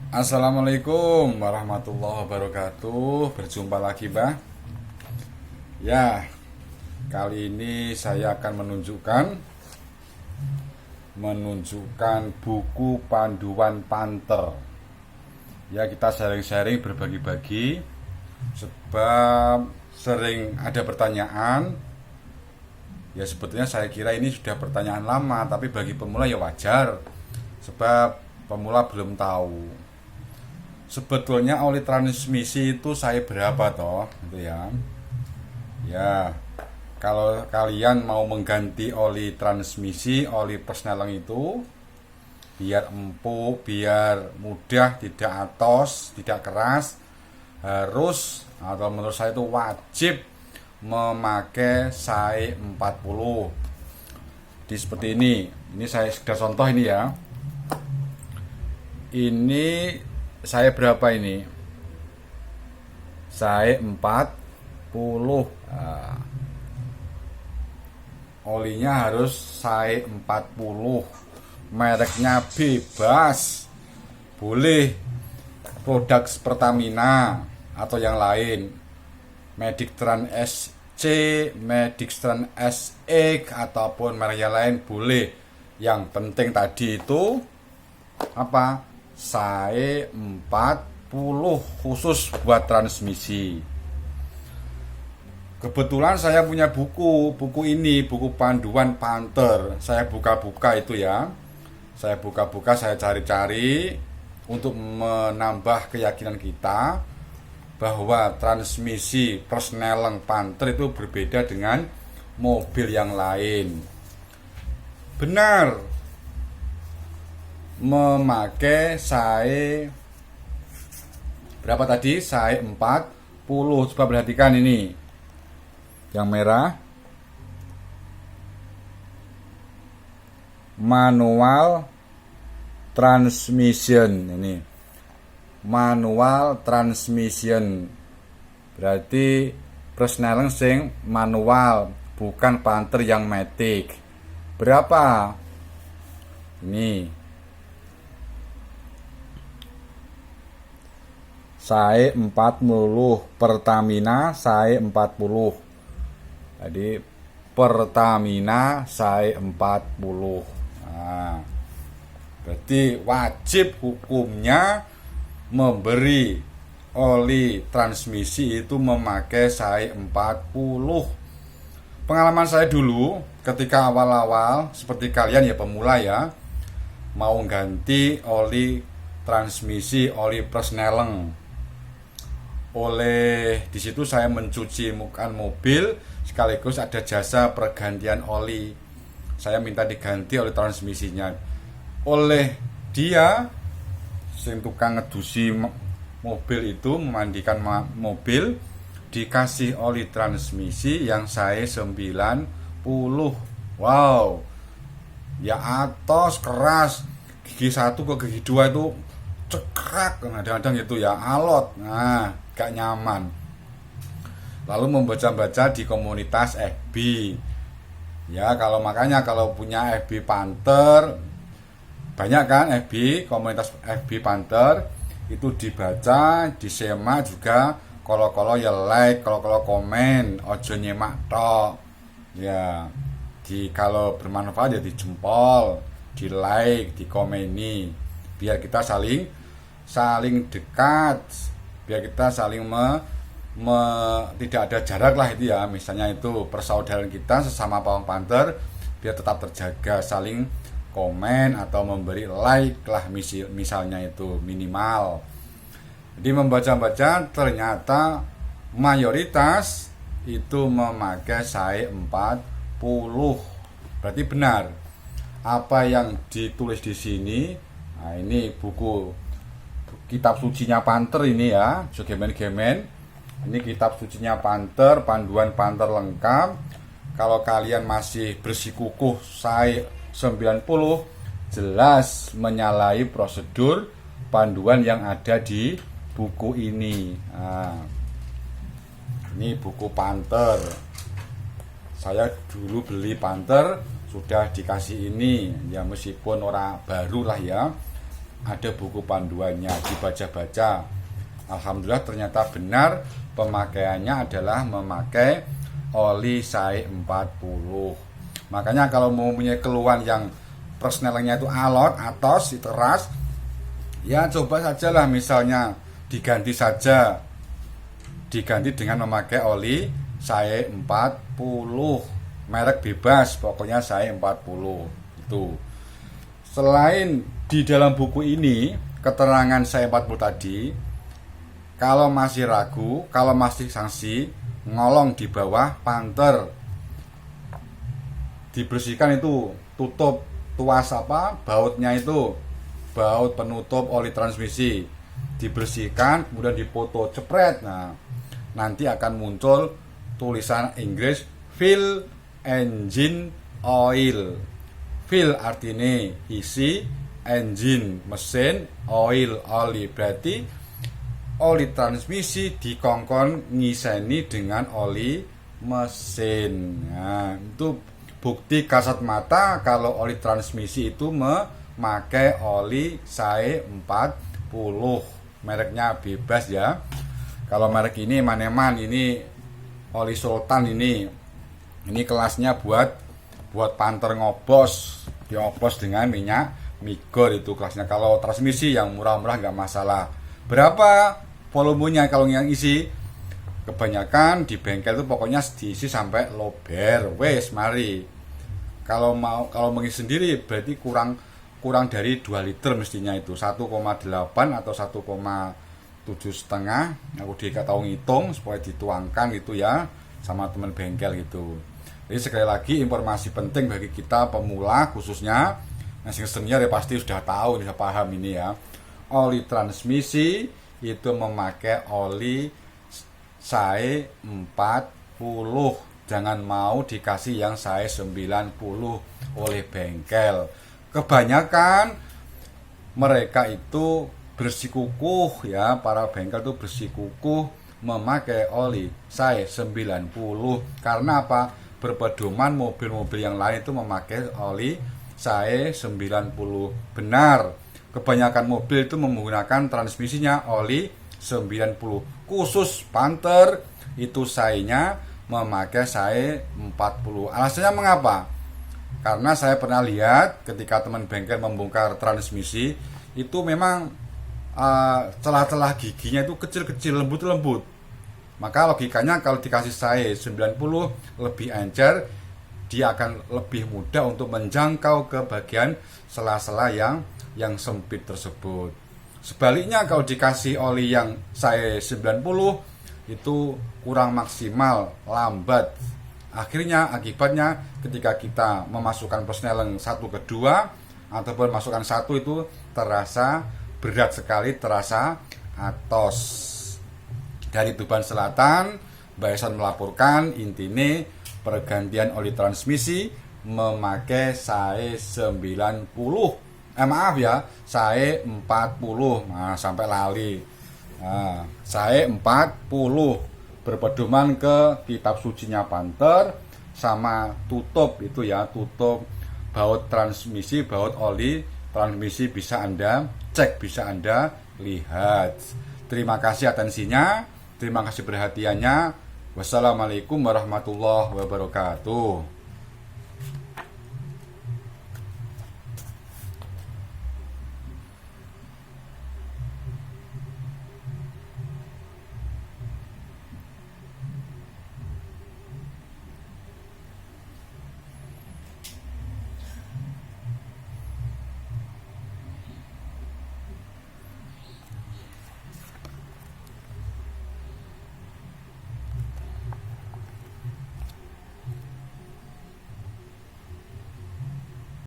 Assalamualaikum warahmatullahi wabarakatuh. Berjumpa lagi, Mbah. Ya, kali ini saya akan menunjukkan buku panduan panter. Ya, kita sharing-sharing, berbagi-bagi, sebab sering ada pertanyaan. Ya, sebetulnya saya kira ini sudah pertanyaan lama, tapi bagi pemula ya wajar, sebab pemula belum tahu sebetulnya oli transmisi itu saya berapa toh, gitu ya. Ya, kalau kalian mau mengganti oli transmisi, oli persneleng itu biar empuk, biar mudah, tidak atos, tidak keras, harus atau menurut saya itu wajib memakai SAE 40. Di seperti ini. Ini saya sudah contoh ini ya. Ini saya berapa ini? Saya 40. Nah, olinya harus saya 40. Mereknya bebas. Boleh produk Pertamina atau yang lain. Medictran SC, Medictran SX ataupun merek yang lain boleh. Yang penting tadi itu apa? SAE 40 khusus buat transmisi. Kebetulan saya punya buku ini, buku panduan panter. Saya buka-buka itu ya. Saya buka-buka, saya cari-cari untuk menambah keyakinan kita bahwa transmisi persneleng panter itu berbeda dengan mobil yang lain. Benar. Memakai SAE berapa tadi? SAE 40. Coba perhatikan ini. Yang merah manual transmission ini. Manual transmission. Berarti persneleng sing manual, bukan panter yang matic. Berapa? Ini SAE 40, Pertamina SAE 40. Jadi Pertamina SAE 40. Nah, berarti wajib hukumnya memberi oli transmisi itu memakai SAE 40. Pengalaman saya dulu ketika awal-awal seperti kalian ya, pemula ya, mau ganti oli transmisi, oli persneleng. Oleh di situ saya mencuci mukaan mobil sekaligus ada jasa pergantian oli. Saya minta diganti oli transmisinya. Oleh dia sing tukang ngedusi mobil itu, memandikan mobil, dikasih oli transmisi yang SAE 90. Wow. Ya atos, keras. Gigi 1 ke gigi 2 itu cekrak, kadang-kadang itu ya alot. Nah, gak nyaman. Lalu membaca-baca di komunitas FB. Ya, makanya kalau punya FB Panther, banyak kan FB, komunitas FB Panther, itu dibaca, disemak juga, kalau ya like, kalau komen, ojo nyemak tok. Ya, kalau bermanfaat ya dijempol, di like, di komeni, biar kita saling dekat, biar kita saling tidak ada jarak lah itu ya. Misalnya itu persaudaraan kita sesama pawang panter biar tetap terjaga, saling komen atau memberi like lah misalnya itu minimal. Jadi membaca-baca ternyata mayoritas itu memakai SAE 40. Berarti benar apa yang ditulis di sini. Nah, ini buku kitab sucinya Panther ini ya, Gemen-gemen. Ini kitab sucinya Panther, panduan Panther lengkap. Kalau kalian masih bersikukuh SAE 90, jelas menyalahi prosedur panduan yang ada di buku ini. Nah, ini buku Panther. Saya dulu beli Panther sudah dikasih ini ya, meskipun orang baru lah ya. ada buku panduannya, dibaca-baca. Alhamdulillah ternyata benar pemakaiannya adalah memakai oli SAE 40. Makanya kalau mau punya keluhan yang persnelingnya itu alot, atos, keras, ya coba sajalah misalnya diganti dengan memakai oli SAE 40, merek bebas, pokoknya SAE 40 itu. Selain di dalam buku ini keterangan SAE 40 tadi, kalau masih ragu, kalau masih sanksi, ngolong di bawah panter, dibersihkan itu, tutup tuas bautnya itu, baut penutup oli transmisi, dibersihkan, kemudian dipoto, cepret. Nah, nanti akan muncul tulisan Inggris fill engine oil. Fill artinya isi, engine mesin, oil oli, berarti oli transmisi dikongkon ngiseni dengan oli mesin. Nah, itu bukti kasat mata kalau oli transmisi itu memakai oli SAE 40. Mereknya bebas ya. Kalau merek ini Maneman, ini oli Sultan ini kelasnya buat panter ngobos, diobos dengan minyak migor itu kelasnya. Kalau transmisi yang murah-murah nggak masalah. Berapa volumenya kalau yang isi? Kebanyakan di bengkel itu pokoknya diisi sampai lober, wes mari. Kalau mengisi sendiri berarti kurang dari 2 liter mestinya itu, 1,8 atau 1,7 setengah. Aku tahu ngitung supaya dituangkan gitu ya sama teman bengkel gitu. Jadi sekali lagi informasi penting bagi kita pemula khususnya. Nah, senior ya pasti sudah tahu, sudah paham ini ya. Oli transmisi itu memakai oli SAE 40. Jangan mau dikasih yang SAE 90 oleh bengkel. Kebanyakan mereka itu bersikukuh ya, para bengkel itu bersikukuh memakai oli SAE 90. Karena apa? Berpedoman mobil-mobil yang lain itu memakai oli SAE 90. Benar. Kebanyakan mobil itu menggunakan transmisinya oli 90. Khusus Panther itu SAE-nya memakai SAE 40. Alasannya mengapa? Karena saya pernah lihat ketika teman bengkel membongkar transmisi, itu memang celah-celah giginya itu kecil-kecil, lembut-lembut. Maka logikanya kalau dikasih SAE 90 lebih encer, dia akan lebih mudah untuk menjangkau ke bagian sela-sela yang sempit tersebut. Sebaliknya kalau dikasih oli yang SAE 90 itu kurang maksimal, lambat. Akibatnya ketika kita memasukkan persneleng 1 ke 2 ataupun masukkan 1 itu terasa berat sekali, terasa atos. Dari Tuban Selatan, Mbak Eson melaporkan intinya pergantian oli transmisi memakai SAE 90. Maaf ya, SAE 40. Nah, sampai lali. Nah, SAE 40 berpedoman ke kitab sucinya Panther sama tutup itu ya, tutup baut transmisi, baut oli transmisi bisa Anda cek, bisa Anda lihat. Terima kasih atensinya, terima kasih perhatiannya. Wassalamualaikum warahmatullahi wabarakatuh.